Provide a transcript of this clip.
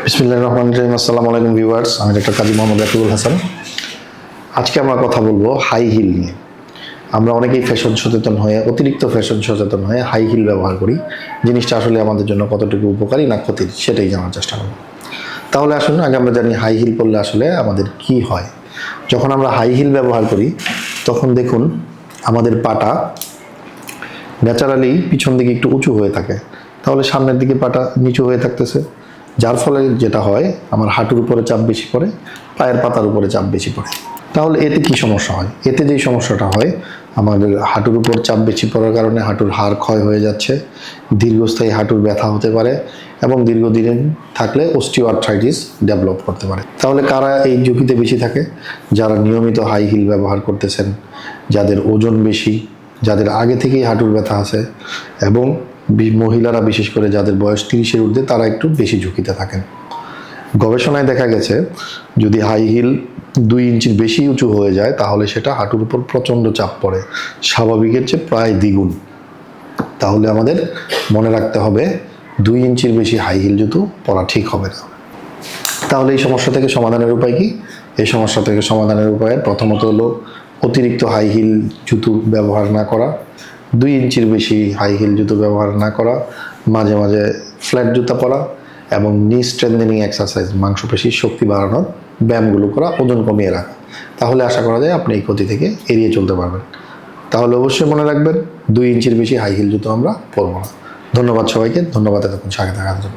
বিসমিল্লাহির রহমানির রহিম। আসসালামু আলাইকুম ভিউয়ার্স, আমি ডক্টর কাজী মোহাম্মদ রাকিবুল হাসান। আজকে আমরা কথা বলবো হাই হিল নিয়ে। আমরা অনেকেই ফ্যাশন সচেতন হয়ে, অতিরিক্ত ফ্যাশন সচেতন হয়ে হাই হিল ব্যবহার করি। জিনিসটা আসলে আমাদের জন্য কতটুকু উপকারী না ক্ষতির সেটাই জানার চেষ্টা করব। তাহলে আসুন আগে আমরা জানি হাই হিল পরলে আসলে আমাদের কি হয়। যখন আমরা হাই হিল ব্যবহার করি তখন দেখুন আমাদের পাটা ন্যাচারালি পিছন দিকে একটু উঁচু হয়ে থাকে, তাহলে সামনের দিকে পাটা নিচু হয়ে থাকতেছে, যার ফলে যেটা হয় আমার হাঁটুর উপরে চাপ বেশি পড়ে, পায়ের পাতার উপরে চাপ বেশি পড়ে। তাহলে এতে কি সমস্যা হয়? এতে যেই সমস্যাটা হয়, আমাদের হাঁটুর উপর চাপ বেশি পড়ার কারণে হাঁটুর হাড় ক্ষয় হয়ে যাচ্ছে, দীর্ঘস্থায়ী হাঁটুর ব্যথা হতে পারে এবং দীর্ঘদিন থাকলে অস্টিওআর্থ্রাইটিস ডেভেলপ করতে পারে। তাহলে কারা এই ঝুঁকিতে বেশি থাকে? যারা নিয়মিত হাই হিল ব্যবহার করতেছেন, যাদের ওজন বেশি, যাদের আগে থেকেই হাঁটুর ব্যথা আছে, এবং মহিলারা বিশেষ করে যাদের বয়স 30-এর ঊর্ধ্বে, তারা একটু বেশি ঝুঁকিতে থাকেন। গবেষণায় দেখা গেছে যদি হাই হিল 2 ইঞ্চির বেশি উঁচু হয়ে যায় তাহলে সেটা হাঁটুর উপর প্রচণ্ড চাপ পড়ে, স্বাভাবিকের চেয়ে প্রায় দ্বিগুণ। তাহলে আমাদের মনে রাখতে হবে 2 ইঞ্চির বেশি হাই হিল জুতো পরা ঠিক হবে না। তাহলে এই সমস্যা থেকে সমাধানের উপায় কি? এই সমস্যা থেকে সমাধানের উপায় প্রথমত হলো অতিরিক্ত হাই হিল জুতো ব্যবহার না করা, 2 ইঞ্চির বেশি হাই হিল জুতো ব্যবহার না করা, মাঝে মাঝে ফ্ল্যাট জুতা পরা এবং নি স্ট্রেন্থেনিং এক্সারসাইজ, মাংসপেশির শক্তি বাড়ানোর ব্যায়ামগুলো করা, ওজন কমিয়ে রাখা। তাহলে আশা করা যায় আপনি এই ক্ষতি থেকে এড়িয়ে চলতে পারবেন। তাহলে অবশ্যই মনে রাখবেন 2 ইঞ্চির বেশি হাই হিল জুতো আমরা পরবো না। ধন্যবাদ সবাইকে, ধন্যবাদ এতক্ষণ সাথে থাকার জন্য।